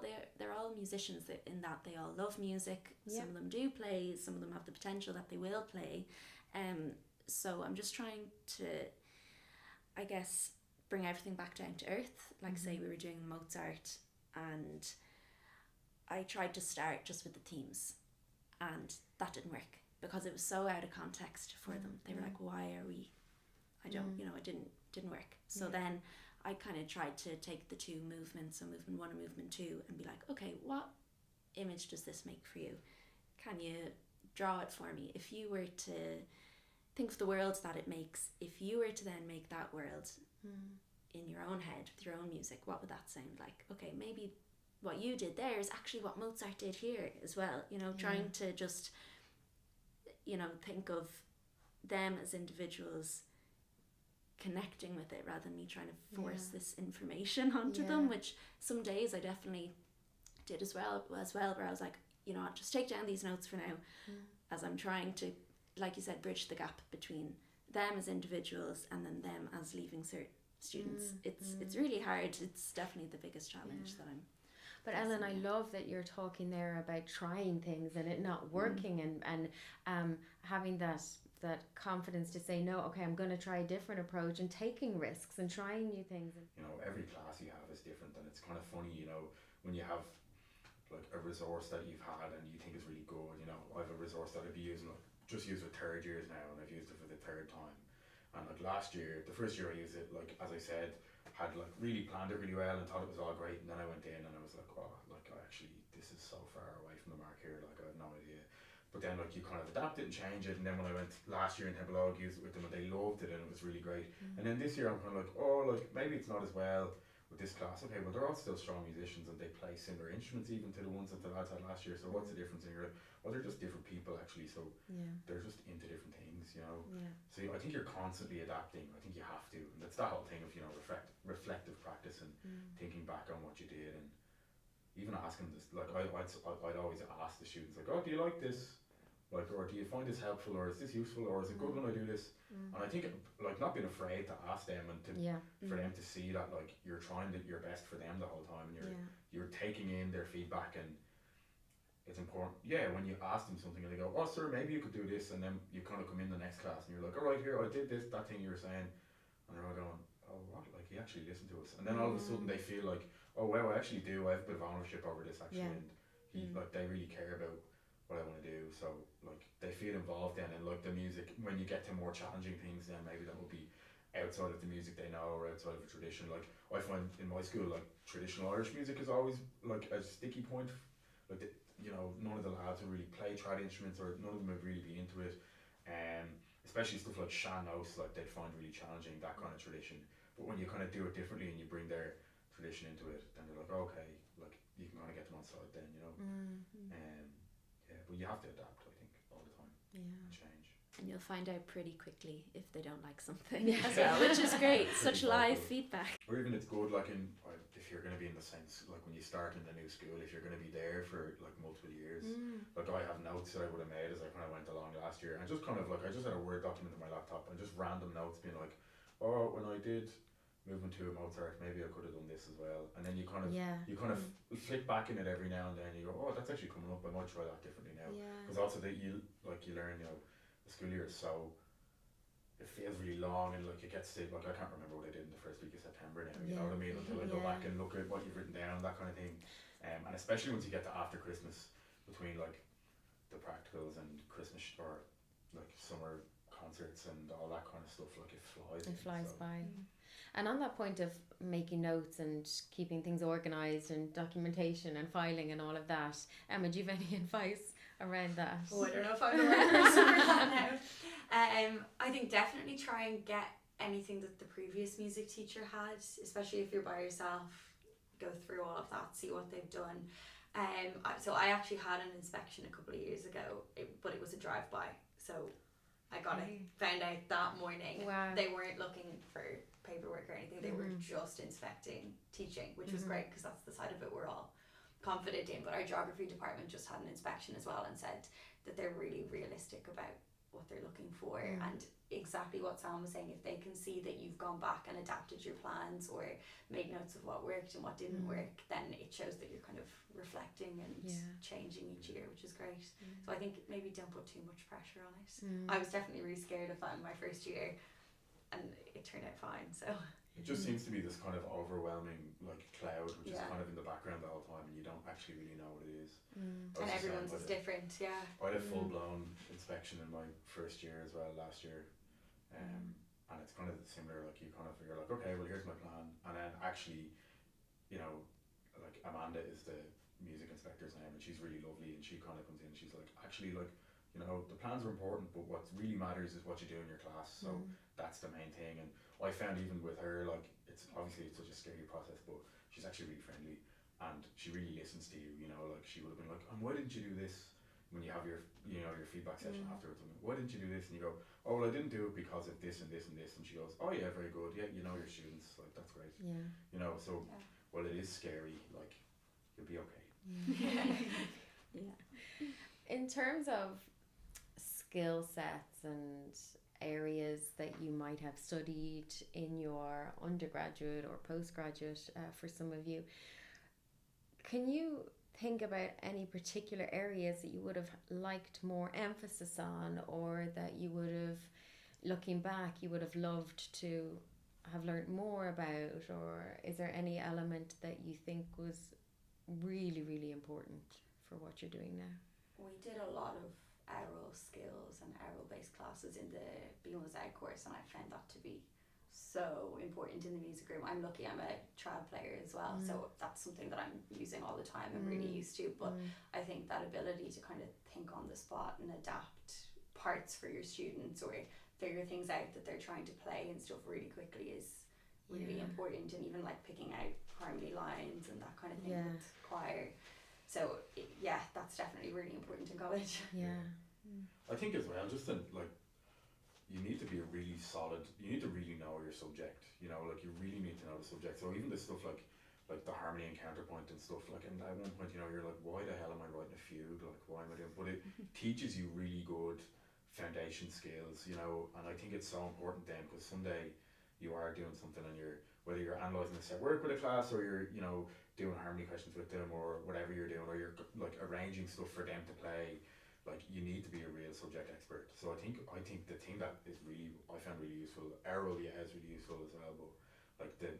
musicians in that they all love music. Some of them do play, some of them have the potential that they will play. So I'm just trying to, I guess, bring everything back down to earth. Like say we were doing Mozart, and I tried to start just with the themes, and that didn't work because it was so out of context for them. They were like, why are we, I don't, you know, it didn't work. So then I kind of tried to take the two movements, so movement 1 and movement 2, and be like, okay, what image does this make for you? Can you draw it for me? If you were to think of the world that it makes, if you were to then make that world in your own head with your own music, what would that sound like? Okay, maybe what you did there is actually what Mozart did here as well. You know, trying to just, you know, think of them as individuals connecting with it rather than me trying to force this information onto them, which some days I definitely did as well, where I was like, you know, just take down these notes for now as I'm trying to, like you said, bridge the gap between them as individuals and then them as leaving cert students. It's really hard. It's definitely the biggest challenge that I'm. But Ellen, I love that you're talking there about trying things and it not working and having that confidence to say, no, okay, I'm going to try a different approach, and taking risks and trying new things. You know, every class you have is different, and it's kind of funny, you know, when you have like a resource that you've had and you think is really good. You know, I have a resource that I've been using, just used for third years now, and I've used it for the third time. And like last year, the first year I used it, like as I said, had like really planned it really well and thought it was all great, and then I went in and I was like, oh, like this is so far away from the mark here, like I had no idea. But then like you kind of adapt it and change it, and then when I went last year in Templeogue, used it with them and they loved it and it was really great. And then this year I'm kind of like, oh, like maybe it's not as well with this class. Okay, well they're all still strong musicians and they play similar instruments even to the ones that the lads had last year, so what's the difference? And you're like, well, they're just different people actually, so they're just into different things, you know. So I think you're constantly adapting. I think you have to, and that's that whole thing of, you know, reflective practice and thinking back on what you did, and even asking this, like I'd always ask the students, like, oh, do you like this? Like, or do you find this helpful, or is this useful, or is it good when I do this? And I think like not being afraid to ask them and to for them to see that like you're trying your best for them the whole time, and you're taking in their feedback, and it's important. Yeah, when you ask them something and they go, oh sir, maybe you could do this, and then you kind of come in the next class and you're like, all right, here, I did this, that thing you were saying, and they're all going, oh what, like he actually listened to us, and then all of a sudden they feel like, oh wow, I actually do, I have a bit of ownership over this actually, and he like they really care about what I want to do, so like they feel involved then, and like the music, when you get to more challenging things, then maybe that will be outside of the music they know or outside of a tradition. Like I find in my school, like traditional Irish music is always like a sticky point, like you know, none of the lads would really play trad instruments, or none of them would really be into it, especially stuff like sean-nós, like they'd find really challenging, that kind of tradition. But when you kind of do it differently and you bring their tradition into it, then they're like, okay, like you can kind of get them on side then, you know. Yeah, but you have to adapt, I think, all the time. And change. And you'll find out pretty quickly if they don't like something as well, which is great. Such live feedback. Or even it's good, like if you're going to be in the same, like when you start in the new school, if you're going to be there for like multiple years. Like I have notes that I would have made as I kind of went along last year, and just kind of like I just had a Word document on my laptop and just random notes being like, oh, when I did movement to a Mozart, maybe I could have done this as well, and then you kind of flick back in it every now and then. You go, oh, that's actually coming up. I might try that differently now. Because also that you learn, you know, the school year is so, it feels really long, and like it gets to like I can't remember what I did in the first week of September now. You know what I mean? Until I go back and look at what you've written down, that kind of thing. And especially once you get to after Christmas, between like the practicals and Christmas or like summer concerts and all that kind of stuff, like it flies by. And on that point of making notes and keeping things organised and documentation and filing and all of that, Emma, do you have any advice around that? Oh, I don't know if I'm the right person for that now. I think definitely try and get anything that the previous music teacher had, especially if you're by yourself. Go through all of that, see what they've done. So I actually had an inspection a couple of years ago, but it was a drive-by. So I found out that morning. Wow. They weren't looking for paperwork or anything. They were just inspecting teaching, which was great because that's the side of it we're all confident in. But our geography department just had an inspection as well and said that they're really realistic about what they're looking for and exactly what Sam was saying. If they can see that you've gone back and adapted your plans or made notes of what worked and what didn't work, then it shows that you're kind of reflecting and changing each year, which is great. So I think maybe don't put too much pressure on it. I was definitely really scared of that in my first year and it turned out fine. So it just seems to be this kind of overwhelming like cloud which is kind of in the background the whole time and you don't actually really know what it is. And everyone's is different. I had a full-blown inspection in my first year as well last year, and it's kind of similar, like you're like, okay, well here's my plan, and then actually, you know, like Amanda is the music inspector's name and she's really lovely and she kind of comes in and she's like, actually, like, you know, the plans are important but what really matters is what you do in your class, so that's the main thing. And I found even with her, like, it's such a scary process, but she's actually really friendly and she really listens to you, you know, like she would have been like, why didn't you do this when you have your, you know, your feedback session afterwards, and why didn't you do this, and you go, oh well I didn't do it because of this and this and this, and she goes, oh yeah, very good, yeah, you know your students, like that's great, you know, so well it is scary, like you'll be okay. In terms of skill sets and areas that you might have studied in your undergraduate or postgraduate, for some of you, can you think about any particular areas that you would have liked more emphasis on, or that you would have, looking back, you would have loved to have learned more about, or is there any element that you think was really, really important for what you're doing now? We did a lot of oral skills and oral based classes in the Being Was Out course, and I found that to be so important in the music room. I'm lucky I'm a trad player as well, so that's something that I'm using all the time and really used to, but I think that ability to kind of think on the spot and adapt parts for your students or figure things out that they're trying to play and stuff really quickly is really important, and even like picking out harmony lines and that kind of thing with choir. So that's definitely really important in college. I think as well, just like, you need to be you need to really know your subject, you know, like you really need to know the subject. So even the stuff like the harmony and counterpoint and stuff, like, and at one point, you know, you're like, why the hell am I writing a fugue, like why am I doing, but it teaches you really good foundation skills, you know, and I think it's so important then, because someday you are doing something and whether you're analysing a set work with a class or you're, you know, doing harmony questions with them or whatever you're doing, or you're like arranging stuff for them to play, like you need to be a real subject expert. So I think the thing that is really, I found really useful, oral is really useful as well, but like the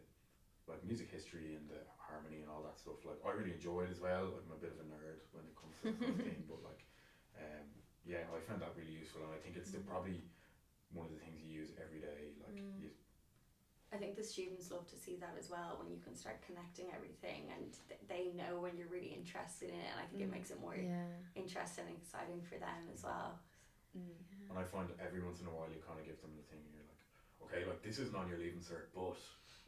music history and the harmony and all that stuff, like I really enjoy it as well. Like, I'm a bit of a nerd when it comes to that kind of thing, but like I found that really useful, and I think it's probably one of the things you use every day, like I think the students love to see that as well, when you can start connecting everything and they know when you're really interested in it, and I think it makes it more interesting and exciting for them as well. And I find every once in a while you kind of give them the thing and you're like, okay, like this isn't on your leaving cert, but,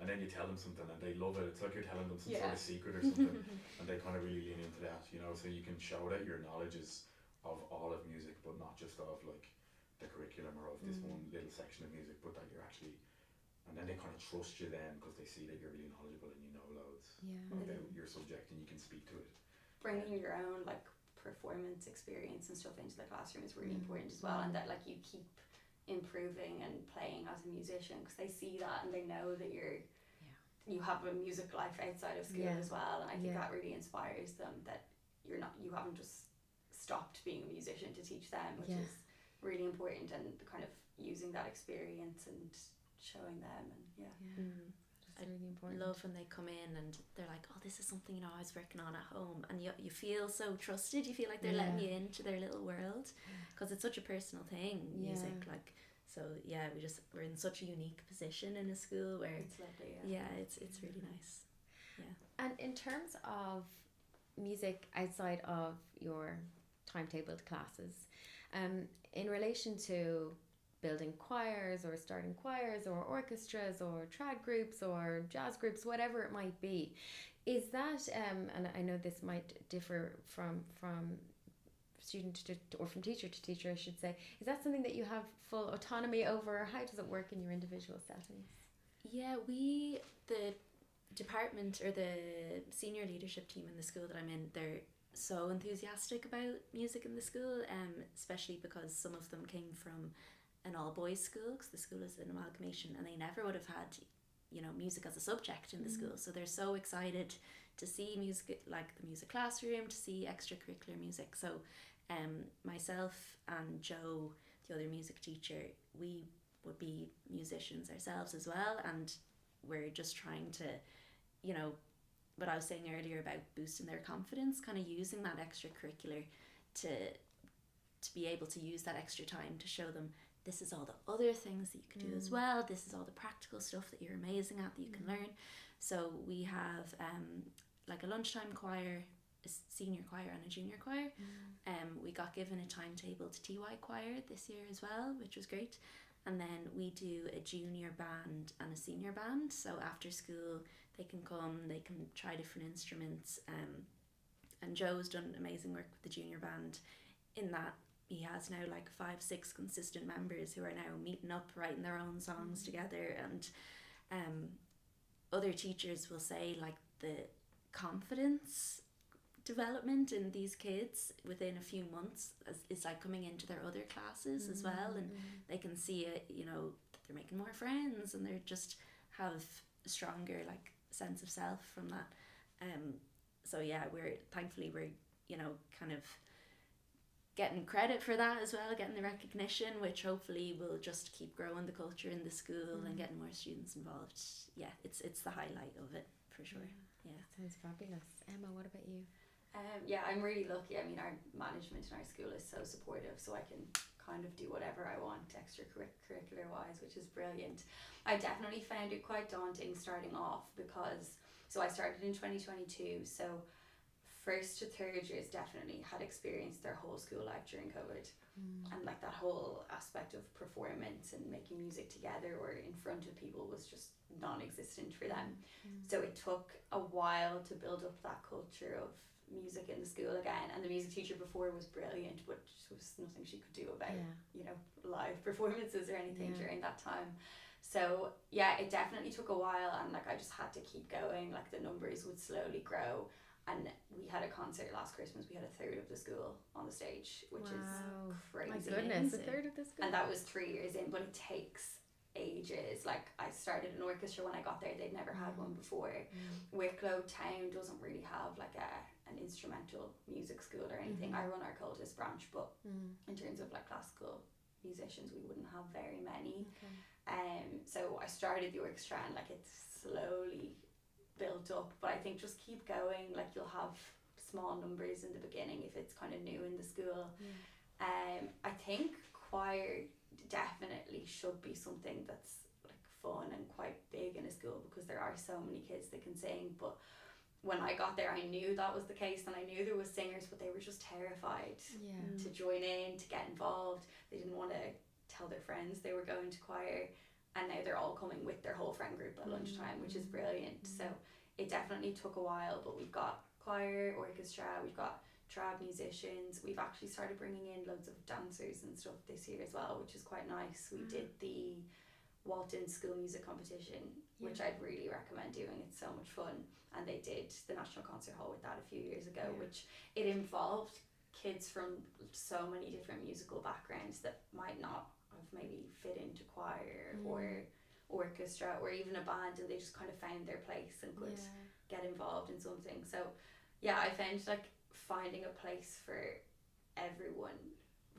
and then you tell them something and they love it. It's like you're telling them some sort of secret or something, and they kind of really lean into that, you know, so you can show that your knowledge is of all of music, but not just of like the curriculum or of this one little section of music, but that you're actually, and then they kind of trust you then because they see that you're really knowledgeable and you know loads about your subject and you can speak to it. Bringing your own like performance experience and stuff into the classroom is really important as well, and that like you keep improving and playing as a musician, because they see that and they know that you have a music life outside of school as well, and I think that really inspires them, that you haven't just stopped being a musician to teach them, which is really important, and kind of using that experience and showing them, and That's really important. Love when they come in and they're like, oh, this is something, you know, I was working on at home, and you feel so trusted. You feel like they're letting you into their little world, because it's such a personal thing, music, like. So yeah, we're in such a unique position in a school where it's lovely. It's really nice. Yeah. And in terms of music outside of your timetabled classes, in relation to building choirs or starting choirs or orchestras or trad groups or jazz groups, whatever it might be, is that and I know this might differ from student to, or from teacher to teacher, I should say, is that something that you have full autonomy over? How does it work in your individual settings? Yeah, the department or the senior leadership team in the school that I'm in, they're so enthusiastic about music in the school, especially because some of them came from an all boys school, because the school is an amalgamation, and they never would have had, you know, music as a subject in the school. So they're so excited to see music, like the music classroom, to see extracurricular music. So myself and Joe, the other music teacher, we would be musicians ourselves as well, and we're just trying to, you know, what I was saying earlier about boosting their confidence, kind of using that extracurricular to be able to use that extra time to show them this is all the other things that you could do as well. This is all the practical stuff that you're amazing at, that you can learn. So we have like a lunchtime choir, a senior choir and a junior choir. We got given a timetable to TY choir this year as well, which was great. And then we do a junior band and a senior band. So after school, they can come, they can try different instruments. And Joe's done amazing work with the junior band in that he has now like 5-6 consistent members who are now meeting up, writing their own songs together. And other teachers will say like the confidence development in these kids within a few months is like coming into their other classes as well, and they can see it, you know, that they're making more friends and they're just have a stronger like sense of self from that. So yeah, we're you know, kind of getting credit for that as well, getting the recognition, which hopefully will just keep growing the culture in the school and getting more students involved. Yeah, it's the highlight of it for sure. Yeah. Sounds fabulous. Emma, what about you? Yeah, I'm really lucky. I mean, our management in our school is so supportive, so I can kind of do whatever I want extracurricular wise, which is brilliant. I definitely found it quite daunting starting off because, so I started in 2022, so first to third years definitely had experienced their whole school life during COVID, and like that whole aspect of performance and making music together or in front of people was just non-existent for them. So it took a while to build up that culture of music in the school again, and the music teacher before was brilliant, but there was nothing she could do about you know, live performances or anything during that time. So yeah, it definitely took a while, and like I just had to keep going. Like the numbers would slowly grow, and we had a concert last Christmas. We had a third of the school on the stage, which is crazy. My goodness, a third of the school. And that was 3 years in, but it takes ages. Like I started an orchestra when I got there. They'd never had one before. Wicklow town doesn't really have like an instrumental music school or anything. I run our cultist branch, but in terms of like classical musicians, we wouldn't have very many. So I started the orchestra, and like it slowly built up, but I think just keep going. Like you'll have small numbers in the beginning if it's kind of new in the school. I think choir definitely should be something that's like fun and quite big in a school, because there are so many kids that can sing. But when I got there, I knew that was the case, and I knew there was singers, but they were just terrified to join in, to get involved. They didn't want to tell their friends they were going to choir, and now they're all coming with their whole friend group at lunchtime, which is brilliant. So it definitely took a while, but we've got choir, orchestra, we've got trad musicians. We've actually started bringing in loads of dancers and stuff this year as well, which is quite nice. We did the Walton School Music Competition, which I'd really recommend doing. It's so much fun. And they did the National Concert Hall with that a few years ago, which it involved kids from so many different musical backgrounds that might not have maybe fit into choir or orchestra or even a band, and they just kind of found their place and could get involved in something. So yeah, I found like finding a place for everyone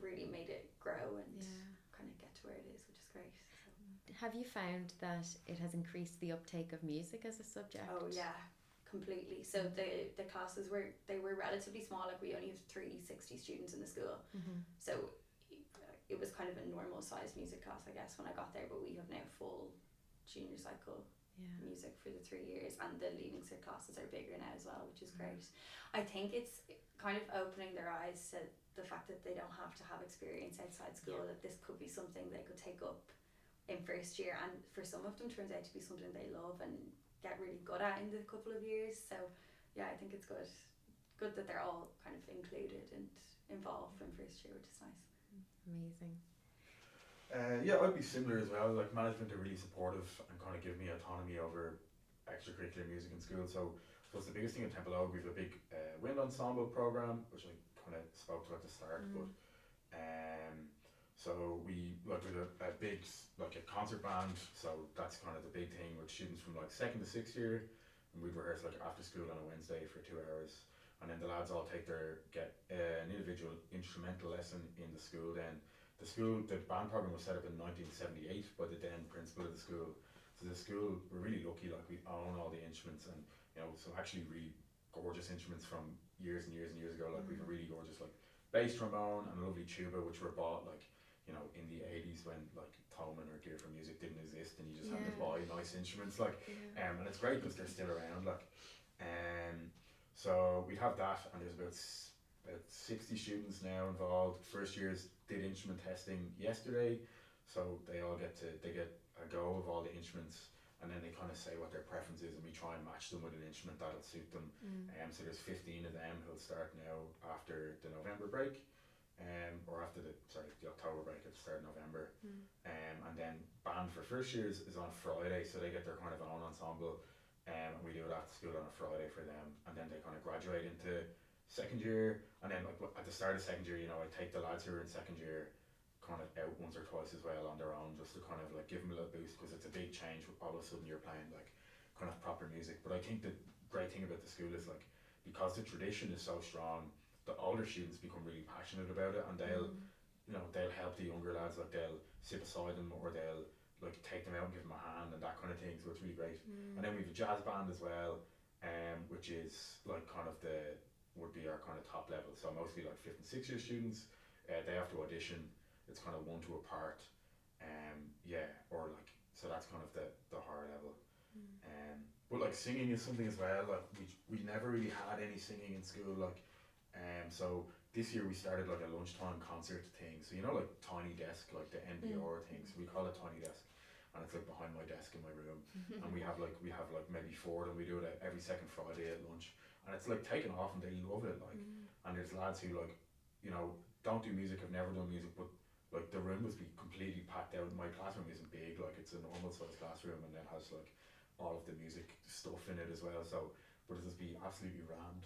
really made it grow and kind of get to where it is, which is great. So. have you found that it has increased the uptake of music as a subject? Oh yeah, completely. So the classes were relatively small. Like we only have 360 students in the school, so it was kind of a normal sized music class, I guess, when I got there. But we have now full junior cycle music for the 3 years, and the leaving cert classes are bigger now as well, which is great. I think it's kind of opening their eyes to the fact that they don't have to have experience outside school, that this could be something they could take up in first year, and for some of them turns out to be something they love and get really good at in the couple of years. So yeah, I think it's good that they're all kind of included and involved in first year, which is nice. Amazing. Yeah, I'd be similar as well. Like management are really supportive and kind of give me autonomy over extracurricular music in school. So it's the biggest thing in Temple Oak. We have a big wind ensemble program, which I kind of spoke to at the start. But so we like with a big like a concert band. So that's kind of the big thing with students from like 2nd to 6th year, and we'd rehearse like after school on a Wednesday for 2 hours. And then the lads all get an individual instrumental lesson in the school. Then the band program was set up in 1978 by the then principal of the school. So the school, we're really lucky, like we own all the instruments, and so actually really gorgeous instruments from years and years and years ago. Like we've a really gorgeous like bass trombone and a lovely tuba, which were bought like in the 80s when like Thoman or Gear for Music didn't exist, and you just had to buy nice instruments like and it's great because they're still around like so we'd have that, and there's about 60 students now involved. First years did instrument testing yesterday, so they get a go of all the instruments, and then they kind of say what their preference is, and we try and match them with an instrument that'll suit them. So there's 15 of them who'll start now after the November break, or after the October break at the start of November. And then band for first years is on Friday, so they get their kind of own ensemble, and we do it after school on a Friday for them, and then they kind of graduate into second year. And then like at the start of second year, I take the lads who are in second year kind of out once or twice as well on their own, just to kind of like give them a little boost, because it's a big change. All of a sudden you're playing like kind of proper music. But I think the great thing about the school is like, because the tradition is so strong, the older students become really passionate about it, and they'll help the younger lads, like they'll sit beside them, or they'll like take them out and give them a hand and that kind of thing. So it's really great. And then we have a jazz band as well, which is like kind of would be our kind of top level. So mostly like 5th and 6th year students, they have to audition. It's kind of 1 to a part, or like, so that's kind of the higher level. But like singing is something as well. Like we never really had any singing in school. Like, so this year we started like a lunchtime concert thing. So like tiny desk, like the NPR thing. So we call it tiny desk, and it's like behind my desk in my room. And we have like maybe 4 of them. We do it every second Friday at lunch, and it's like taken off, and they love it. Like, and there's lads who like, don't do music, have never done music, but like the room was completely packed out. My classroom isn't big, like it's a normal size classroom, and then has like all of the music stuff in it as well. So, but it'll just be absolutely rammed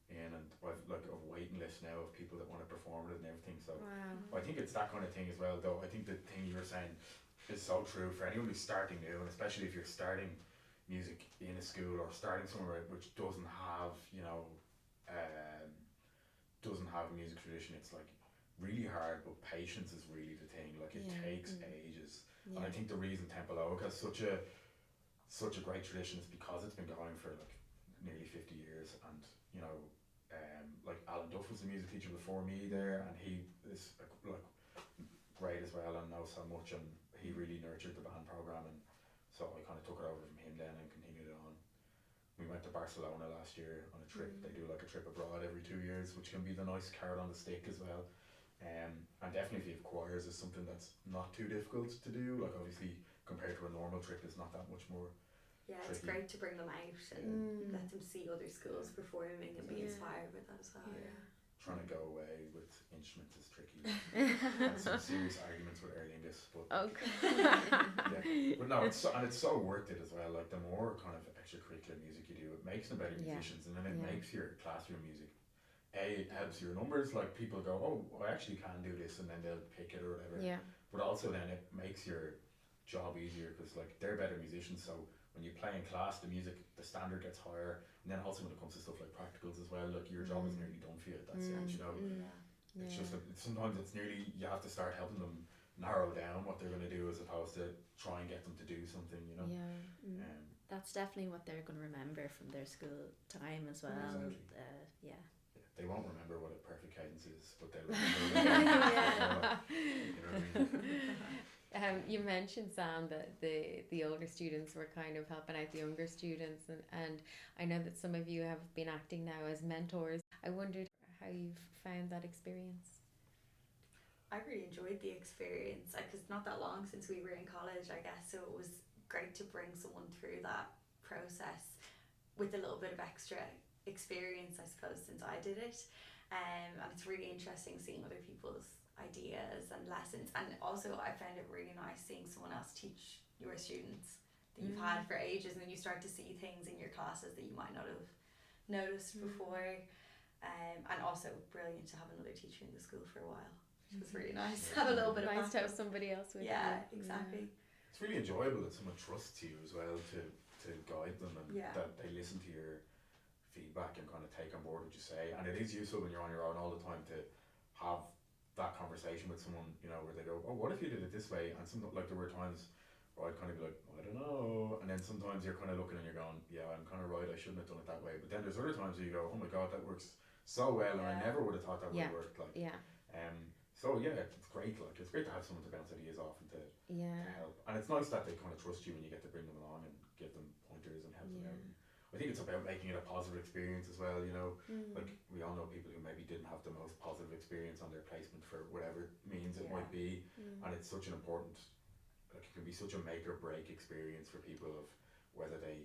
in, and I've like a waiting list now of people that want to perform it and everything. So I think it's that kind of thing as well. Though I think the thing you were saying is so true for anyone who's starting new, and especially if you're starting music in a school or starting somewhere which doesn't have a music tradition. It's like really hard, but patience is really the thing. Like it takes ages, and I think the reason Temple Oak has such a great tradition is because it's been going for like nearly 50 years, and like Alan Duff was a music teacher before me there, and he is like great as well and knows so much, and he really nurtured the band program, and so I kind of took it over from him then and continued it on. We went to Barcelona last year on a trip. They do like a trip abroad every 2 years, which can be the nice carrot on the stick as well. And definitely if you have choirs, is something that's not too difficult to do. Like obviously compared to a normal trip, it's not that much more tricky. It's great to bring them out and let them see other schools performing and be inspired with that as well. Trying to go away with instruments is tricky. And some serious arguments with Aer Lingus, but but no, it's so worth it as well. Like the more kind of extracurricular music you do, it makes them better musicians, and then it makes your classroom music. It helps your numbers. Like people go, oh, I actually can do this, and then they'll pick it or whatever. Yeah. But also then it makes your job easier, because like they're better musicians. So when you play in class, the standard gets higher, and then also when it comes to stuff like practicals as well, like your job is nearly done for you at that stage. It's just sometimes it's nearly you have to start helping them narrow down what they're going to do as opposed to try and get them to do something, you know. Yeah. That's definitely what they're going to remember from their school time as well. Exactly. Yeah. They won't remember what a perfect cadence is, but they'll remember you know what I mean? You mentioned, Sam, that the older students were kind of helping out the younger students, and I know that some of you have been acting now as mentors. I wondered how you've found that experience. I really enjoyed the experience because it's not that long since we were in college, I guess, so it was great to bring someone through that process with a little bit of extra experience, I suppose, since I did it. And it's really interesting seeing other people's ideas and lessons, and also I found it really nice seeing someone else teach your students that you've had for ages, and then you start to see things in your classes that you might not have noticed before. And also brilliant to have another teacher in the school for a while, which was really nice. Have a little bit of nice to have backup. somebody else with you. Yeah, exactly. It's really enjoyable that someone trusts you as well to guide them, and that they listen to your feedback and kind of take on board what you say. And it is useful when you're on your own all the time to have that conversation with someone, you know, where they go, oh, what if you did it this way? And something like there were times where I'd kind of be like, I don't know, and then sometimes you're kind of looking and you're going, yeah, I'm kind of right, I shouldn't have done it that way. But then there's other times where you go, oh my god, that works so well, and I never would have thought that would have worked. Like, so yeah, it's great. Like, it's great to have someone to bounce ideas off and to help. And it's nice that they kind of trust you and you get to bring them along and give them pointers and help them out. And I think it's about making it a positive experience as well, you know. Like, we all know people who maybe didn't have the most positive experience on their placement for whatever means it might be, and it's such an important, like, it can be such a make or break experience for people of whether they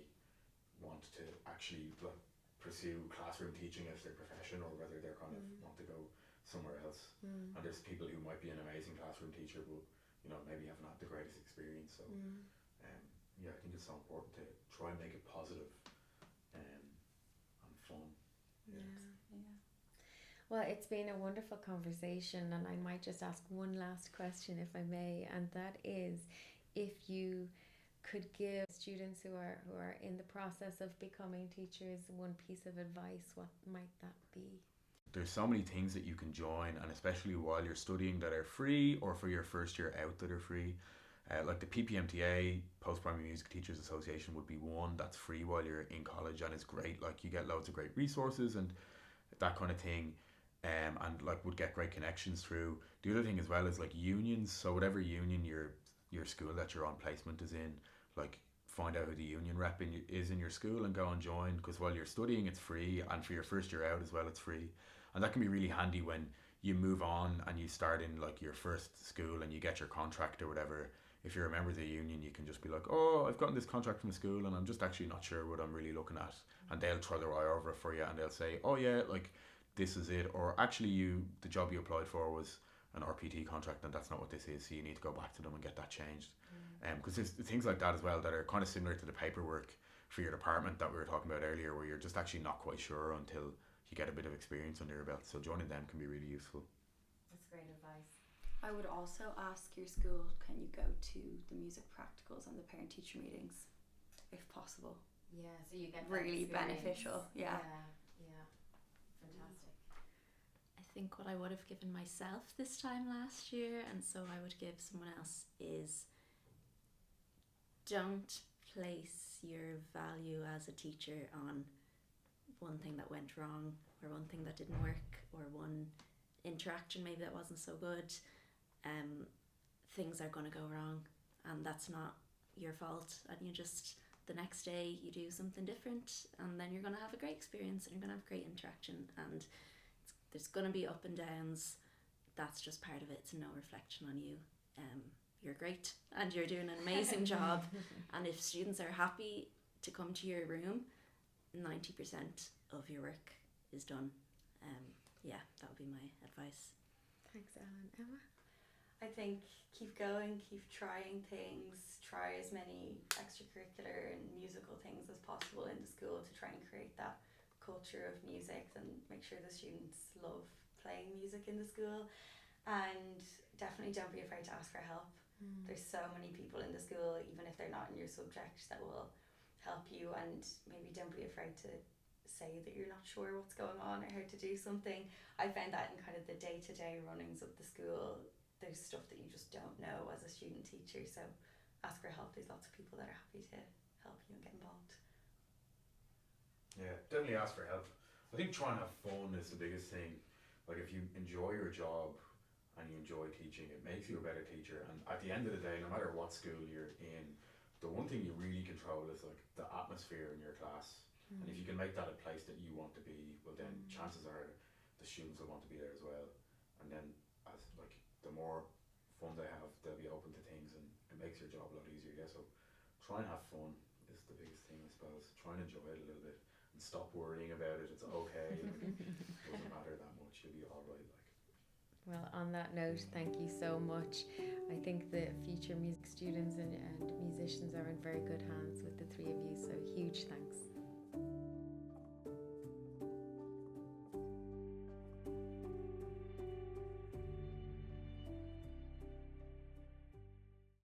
want to actually like pursue classroom teaching as their profession, or whether they're kind of want to go somewhere else. And there's people who might be an amazing classroom teacher, but you know, maybe haven't had the greatest experience. So yeah, I think it's so important to try and make it positive and fun. Well, it's been a wonderful conversation, and I might just ask one last question, if I may, and that is, if you could give students who are in the process of becoming teachers one piece of advice, what might that be? There's so many things that you can join, and especially while you're studying, that are free, or for your first year out that are free. Like the PPMTA, Post-Primary Music Teachers Association, would be one that's free while you're in college, and it's great. Like, you get loads of great resources and that kind of thing, and like would get great connections through. The other thing as well is like unions. So whatever union your school that you're on placement is in, like, find out who the union rep is in your school and go and join, because while you're studying it's free, and for your first year out as well it's free. And that can be really handy when you move on and you start in like your first school and you get your contract or whatever. If you're a member of the union, you can just be like, oh, I've gotten this contract from the school and I'm just actually not sure what I'm really looking at, and they'll throw their eye over it for you, and they'll say, oh yeah, like, this is it, or actually the job you applied for was an RPT contract and that's not what this is, so you need to go back to them and get that changed. Because there's things like that as well that are kind of similar to the paperwork for your department that we were talking about earlier, where you're just actually not quite sure until you get a bit of experience under your belt. So joining them can be really useful. That's great advice. I would also ask your school, can you go to the music practicals and the parent-teacher meetings, if possible? Yeah, so you get really beneficial. Yeah, fantastic. I think what I would have given myself this time last year, and so I would give someone else, is don't place your value as a teacher on one thing that went wrong, or one thing that didn't work, or one interaction maybe that wasn't so good. Things are going to go wrong, and that's not your fault, and you just, the next day you do something different, and then you're going to have a great experience and you're going to have great interaction, and there's going to be up and downs. That's just part of it. It's no reflection on you. You're great and you're doing an amazing job, and if students are happy to come to your room, 90% of your work is done. That would be my advice. Thanks, Ellen. Emma? I think keep going, keep trying things, try as many extracurricular and musical things as possible in the school to try and create that culture of music, and make sure the students love playing music in the school. And definitely don't be afraid to ask for help. There's so many people in the school, even if they're not in your subject, that will help you, and maybe don't be afraid to say that you're not sure what's going on or how to do something. I found that in kind of the day-to-day runnings of the school, there's stuff that you just don't know as a student teacher, so ask for help. There's lots of people that are happy to help you and get involved. Yeah, definitely ask for help. I think trying to have fun is the biggest thing. Like if you enjoy your job and you enjoy teaching, it makes you a better teacher. And at the end of the day, no matter what school you're in, the one thing you really control is like the atmosphere in your class. And if you can make that a place that you want to be, well then chances are the students will want to be there as well. And then as like the more fun they have, they'll be open to things, and it makes your job a lot easier. Yeah, so try and have fun is the biggest thing, I suppose. Try and enjoy it a little bit and stop worrying about it. It's okay. Like, it doesn't matter that much. You'll be all right. Like. Well, on that note, thank you so much. I think the future music students and musicians are in very good hands with the three of you, so huge thanks.